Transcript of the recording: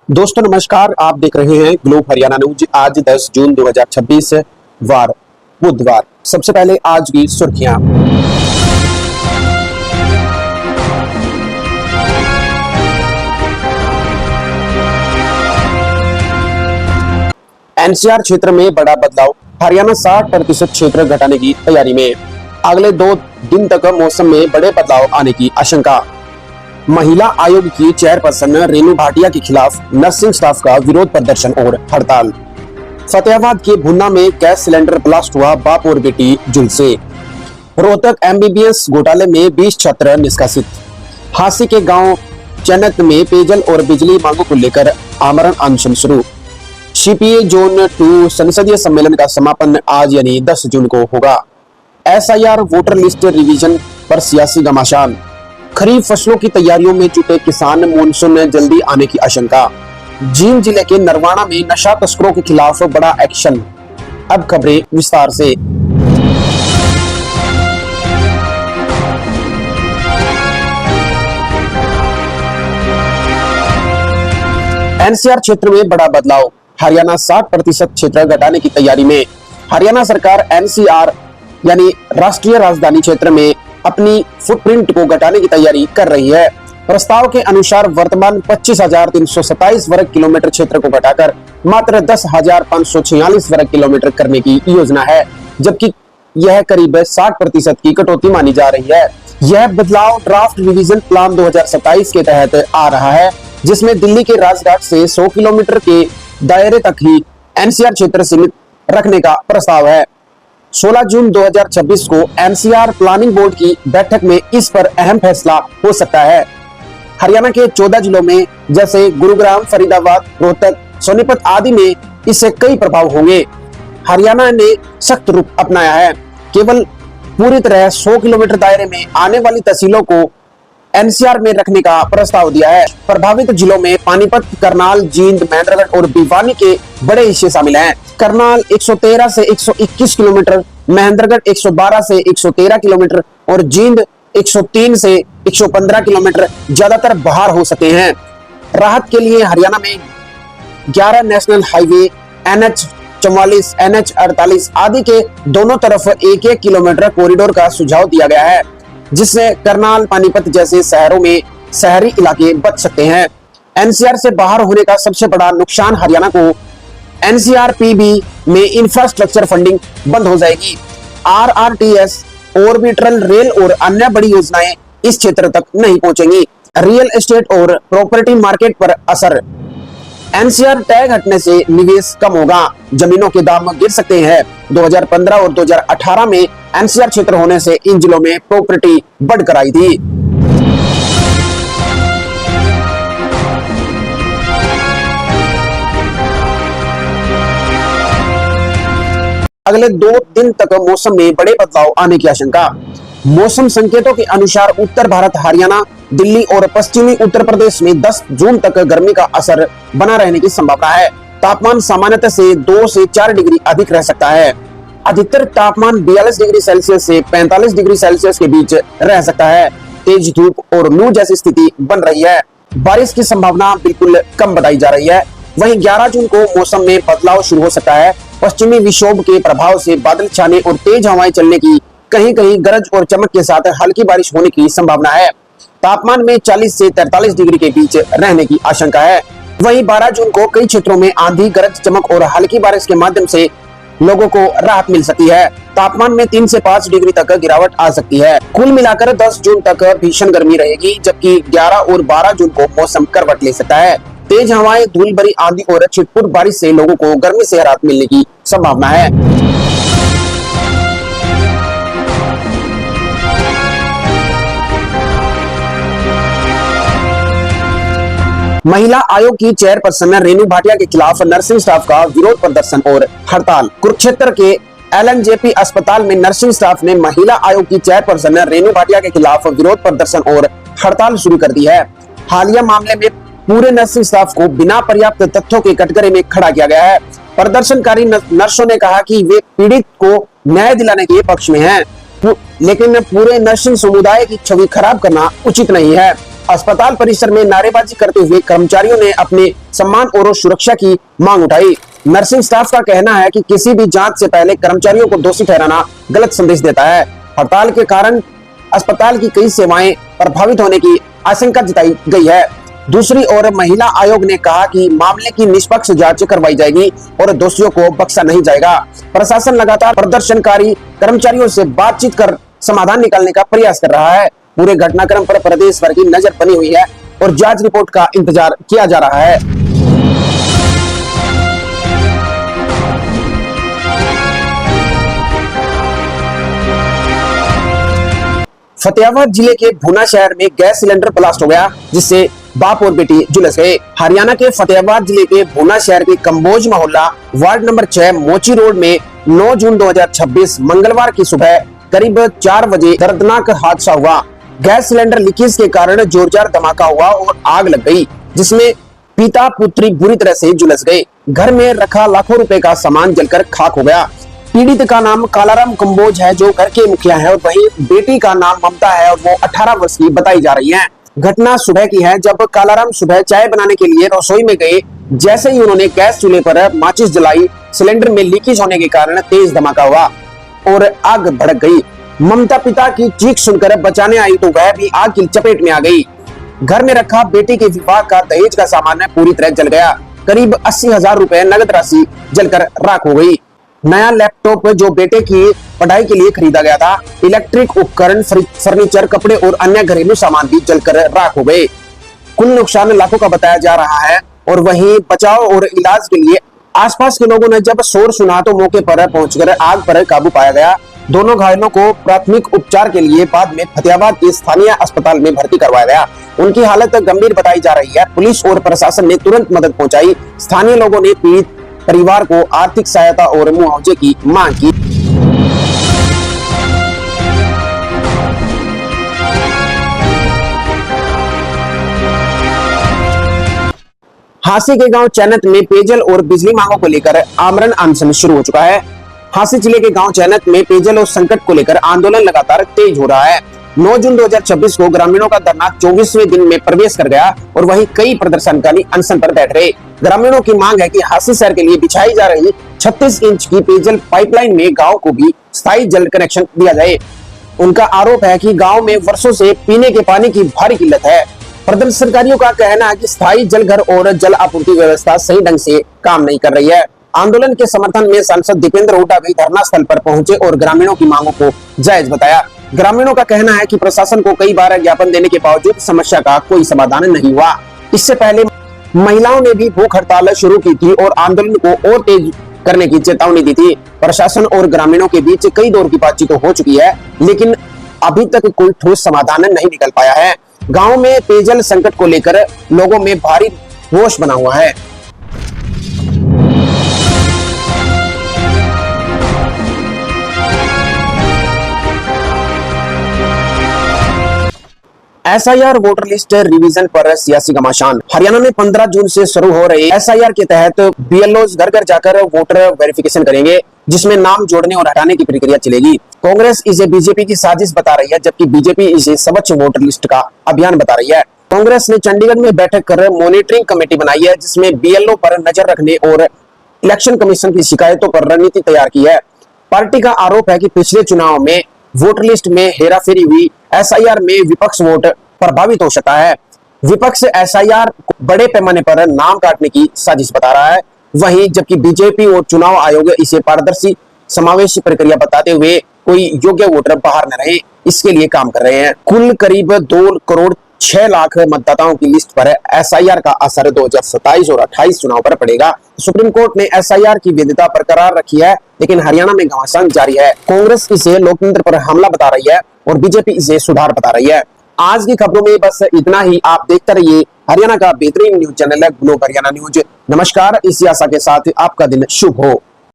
दोस्तों नमस्कार, आप देख रहे हैं ग्लोब हरियाणा न्यूज। आज 10 जून 2026 वार बुधवार। सबसे पहले आज की सुर्खियां। एनसीआर क्षेत्र में बड़ा बदलाव, हरियाणा 60% क्षेत्र घटाने की तैयारी में। अगले 2 दिन तक मौसम में बड़े बदलाव आने की आशंका। महिला आयोग की चेयरपर्सन रेणु भाटिया के खिलाफ नर्सिंग स्टाफ का विरोध प्रदर्शन और हड़ताल। फतेहाबाद के भुन्ना में गैस सिलेंडर ब्लास्ट हुआ, बाप और बेटी झुलसे। रोहतक एमबीबीएस घोटाले में 20 छात्र निष्कासित। हांसी के गांव चैनत में पेयजल और बिजली मांगों को लेकर आमरण अनशन शुरू। सीपीए जोन 2 संसदीय सम्मेलन का समापन आज यानी 10 जून को होगा। एसआईआर वोटर लिस्ट रिवीजन पर सियासी घमासान। खरीफ फसलों की तैयारियों में जुटे किसान, मानसून जल्दी आने की आशंका। जींद जिले के नरवाना में नशा तस्करों के खिलाफ बड़ा एक्शन। अब खबरें विस्तार से। एनसीआर क्षेत्र में बड़ा बदलाव, हरियाणा 60% क्षेत्र घटाने की तैयारी में। हरियाणा सरकार एनसीआर यानी राष्ट्रीय राजधानी क्षेत्र में अपनी फुटप्रिंट को घटाने की तैयारी कर रही है। प्रस्ताव के अनुसार वर्तमान 25,327 वर्ग किलोमीटर क्षेत्र को घटाकर मात्र 10,546 वर्ग किलोमीटर करने की योजना है, जबकि यह करीब 60% की कटौती मानी जा रही है। यह बदलाव ड्राफ्ट रिवीजन प्लान 2027 के तहत आ रहा है, जिसमें दिल्ली के राजघाट से 100 किलोमीटर के दायरे तक ही एनसीआर क्षेत्र सीमित रखने का प्रस्ताव है। 16 जून 2026 को एनसीआर प्लानिंग बोर्ड की बैठक में इस पर अहम फैसला हो सकता है। हरियाणा के 14 जिलों में जैसे गुरुग्राम, फरीदाबाद, रोहतक, सोनीपत आदि में इससे कई प्रभाव होंगे। हरियाणा ने सख्त रुख अपनाया है। केवल पूरी तरह 100 किलोमीटर दायरे में आने वाली तहसीलों को एनसीआर में रखने का प्रस्ताव दिया है। प्रभावित जिलों में पानीपत, करनाल, जींद, महेंद्रगढ़ और भिवानी के बड़े हिस्से शामिल हैं। करनाल 113 से 121 किलोमीटर, महेंद्रगढ़ 112 से 113 किलोमीटर और जींद 103 से 115 किलोमीटर ज्यादातर बाहर हो सकते हैं। राहत के लिए हरियाणा में 11 नेशनल हाईवे, NH 44, NH 48 आदि के दोनों तरफ 1-1 किलोमीटर कॉरिडोर का सुझाव दिया गया है, जिससे करनाल, पानीपत जैसे शहरों में शहरी इलाके बच सकते हैं। एनसीआर से बाहर होने का सबसे बड़ा नुकसान हरियाणा को एनसीआरपीबी में इंफ्रास्ट्रक्चर फंडिंग बंद हो जाएगी। आरआरटीएस, ऑर्बिटल रेल और अन्य बड़ी योजनाएं इस क्षेत्र तक नहीं पहुंचेंगी। रियल एस्टेट और प्रॉपर्टी मार्केट पर असर। एनसीआर टैग हटने से निवेश कम होगा, जमीनों के दाम गिर सकते हैं। 2015 और 2018 में एनसीआर क्षेत्र होने से इन जिलों में प्रॉपर्टी बढ़कर आई थी। अगले 2 दिन तक मौसम में बड़े बदलाव आने की आशंका। मौसम संकेतों के अनुसार उत्तर भारत, हरियाणा, दिल्ली और पश्चिमी उत्तर प्रदेश में 10 जून तक गर्मी का असर बना रहने की संभावना है। तापमान सामान्यतः से 2 से 4 डिग्री अधिक रह सकता है। अधिकतर तापमान 42 डिग्री सेल्सियस से 45 डिग्री सेल्सियस के बीच रह सकता है। तेज धूप और लू जैसी स्थिति बन रही है। बारिश की संभावना बिल्कुल कम बताई जा रही है। वहीं 11 जून को मौसम में बदलाव शुरू हो सकता है। पश्चिमी विक्षोभ के प्रभाव से बादल छाने और तेज हवाएं चलने की, कहीं कहीं गरज और चमक के साथ हल्की बारिश होने की संभावना है। तापमान में 40 से 43 डिग्री के बीच रहने की आशंका है। वहीं 12 जून को कई क्षेत्रों में आंधी, गरज, चमक और हल्की बारिश के माध्यम से लोगों को राहत मिल सकती है। तापमान में 3 से 5 डिग्री तक गिरावट आ सकती है। कुल मिलाकर 10 जून तक भीषण गर्मी रहेगी, जबकि 11 और 12 जून को मौसम करवट ले सकता है। तेज हवाएं, धूल भरी आंधी और छिटपुट बारिश से लोगों को गर्मी से राहत मिलने की संभावना है। महिला आयोग की चेयरपर्सन रेणु भाटिया के खिलाफ नर्सिंग स्टाफ का विरोध प्रदर्शन और हड़ताल। कुरुक्षेत्र के LNJP अस्पताल में नर्सिंग स्टाफ ने महिला आयोग की चेयरपर्सन रेणु भाटिया के खिलाफ विरोध प्रदर्शन और हड़ताल शुरू कर दी है। हालिया मामले में पूरे नर्सिंग स्टाफ को बिना पर्याप्त तथ्यों के कटघरे में खड़ा किया गया है। प्रदर्शनकारी नर्सों ने कहा कि वे पीड़ित को न्याय दिलाने के पक्ष में हैं, लेकिन पूरे नर्सिंग समुदाय की छवि खराब करना उचित नहीं है। अस्पताल परिसर में नारेबाजी करते हुए कर्मचारियों ने अपने सम्मान और सुरक्षा की मांग उठाई। नर्सिंग स्टाफ का कहना है कि किसी भी जांच से पहले कर्मचारियों को दोषी ठहराना गलत संदेश देता है। हड़ताल के कारण अस्पताल की कई सेवाएं प्रभावित होने की आशंका जताई गई है। दूसरी ओर महिला आयोग ने कहा कि मामले की निष्पक्ष जांच करवाई जाएगी और दोषियों को बख्शा नहीं जाएगा। प्रशासन लगातार प्रदर्शनकारी कर्मचारियों से बातचीत कर समाधान निकालने का प्रयास कर रहा है। पूरे घटनाक्रम पर प्रदेश भर की नजर बनी हुई है और जांच रिपोर्ट का इंतजार किया जा रहा है। फतेहाबाद जिले के भूना शहर में गैस सिलेंडर ब्लास्ट हो गया, जिससे बाप और बेटी झुलस गए। हरियाणा के फतेहाबाद जिले के भूना शहर के कंबोज मोहल्ला वार्ड नंबर 6 मोची रोड में 9 जून 2026 मंगलवार की सुबह करीब 4 बजे दर्दनाक हादसा हुआ। गैस सिलेंडर लीकेज के कारण जोरदार धमाका हुआ और आग लग गई, जिसमें पिता पुत्री बुरी तरह से झुलस गए। घर में रखा लाखों रुपए का सामान जलकर खाक हो गया। पीड़ित का नाम कालाराम कंबोज है, जो घर के मुखिया है, और वहीं बेटी का नाम ममता है और वो 18 वर्ष की बताई जा रही है। घटना सुबह की है, जब कालाराम सुबह चाय बनाने के लिए रसोई में गए। जैसे ही उन्होंने गैस चूल्हे पर माचिस जलाई, सिलेंडर में लीकेज होने के कारण तेज धमाका हुआ और आग भड़क गई। ममता पिता की चीख सुनकर बचाने आई तो वह भी आग की चपेट में आ गई। घर में रखा बेटी के विवाह का दहेज का सामान पूरी तरह जल गया। करीब 80,000 रुपए नगद राशि जलकर राख हो गई। नया लैपटॉप जो बेटे की पढ़ाई के लिए खरीदा गया था, इलेक्ट्रिक उपकरण, फर्नीचर, कपड़े और अन्य घरेलू सामान भी जलकर राख हो गए। कुल नुकसान लाखों का बताया जा रहा है। और वहीं बचाव और इलाज के लिए आसपास के लोगों ने जब शोर सुना तो मौके पर पहुंचकर आग पर काबू पाया गया। दोनों घायलों को प्राथमिक उपचार के लिए बाद में फतेहाबाद के स्थानीय अस्पताल में भर्ती करवाया गया। उनकी हालत गंभीर बताई जा रही है। पुलिस और प्रशासन ने तुरंत मदद पहुंचाई। स्थानीय लोगों ने पीड़ित परिवार को आर्थिक सहायता और मुआवजे की मांग की। हांसी के गांव चैनत में पेयजल और बिजली मांगों को लेकर आमरण अनशन शुरू हो चुका है। हांसी जिले के गांव चैनत में पेयजल और संकट को लेकर आंदोलन लगातार तेज हो रहा है। 9 जून 2026 को ग्रामीणों का धरना 24वें दिन में प्रवेश कर गया और वहीं कई प्रदर्शनकारी अनशन पर बैठ रहे। ग्रामीणों की मांग है कि हांसी शहर के लिए बिछाई जा रही 36 इंच की पेयजल पाइपलाइन में गांव को भी स्थायी जल कनेक्शन दिया जाए। उनका आरोप है कि गांव में वर्षों से पीने के पानी की भारी किल्लत है। प्रदर्शनकारियों का कहना है कि स्थायी जल घर और जल आपूर्ति व्यवस्था सही ढंग से काम नहीं कर रही है। आंदोलन के समर्थन में सांसद दीपेंद्र हुड्डा भी धरना स्थल पर पहुंचे और ग्रामीणों की मांगों को जायज बताया। ग्रामीणों का कहना है कि प्रशासन को कई बार ज्ञापन देने के बावजूद समस्या का कोई समाधान नहीं हुआ। इससे पहले महिलाओं ने भी भूख हड़ताल शुरू की थी और आंदोलन को और तेज करने की चेतावनी दी थी। प्रशासन और ग्रामीणों के बीच कई दौर की बातचीत हो चुकी है, लेकिन अभी तक कोई ठोस समाधान नहीं निकल पाया है। गांव में पेयजल संकट को लेकर लोगों में भारी रोष बना हुआ है। एसआईआर वोटर लिस्ट रिवीजन पर सियासी घमासान। हरियाणा में 15 जून से शुरू हो रहे एसआईआर के तहत बीएलओज घर घर जाकर वोटर वेरिफिकेशन करेंगे, जिसमें नाम जोड़ने और हटाने की प्रक्रिया चलेगी। कांग्रेस इसे बीजेपी की साजिश बता रही है, जबकि बीजेपी इसे स्वच्छ वोटर लिस्ट का अभियान बता रही है। कांग्रेस ने चंडीगढ़ में बैठक कर मॉनिटरिंग कमेटी बनाई है, जिसमें बीएलओ पर नजर रखने और इलेक्शन कमीशन की शिकायतों पर रणनीति तैयार की है। पार्टी का आरोप है कि पिछले चुनाव में वोटर लिस्ट में हेराफेरी हुई, एसआईआर में विपक्ष वोट प्रभावित हो सकता है। विपक्ष एसआईआर को बड़े पैमाने पर नाम काटने की साजिश बता रहा है, वहीं जबकि बीजेपी और चुनाव आयोग इसे पारदर्शी समावेशी प्रक्रिया बताते हुए कोई योग्य वोटर बाहर न रहे, इसके लिए काम कर रहे हैं। कुल करीब 2 करोड़ 6 लाख मतदाताओं की लिस्ट पर एसआईआर का असर 2027 और 28 चुनाव पर पड़ेगा। सुप्रीम कोर्ट ने एसआईआर की वैधता बरकरार रखी है, लेकिन हरियाणा में घमासान जारी है। कांग्रेस इसे लोकतंत्र पर हमला बता रही है और बीजेपी इसे सुधार बता रही है। आज की खबरों में बस इतना ही। आप देखते रहिए हरियाणा का बेहतरीन न्यूज चैनल है ग्लोब हरियाणा न्यूज। नमस्कार, इसी आशा के साथ आपका दिन शुभ हो।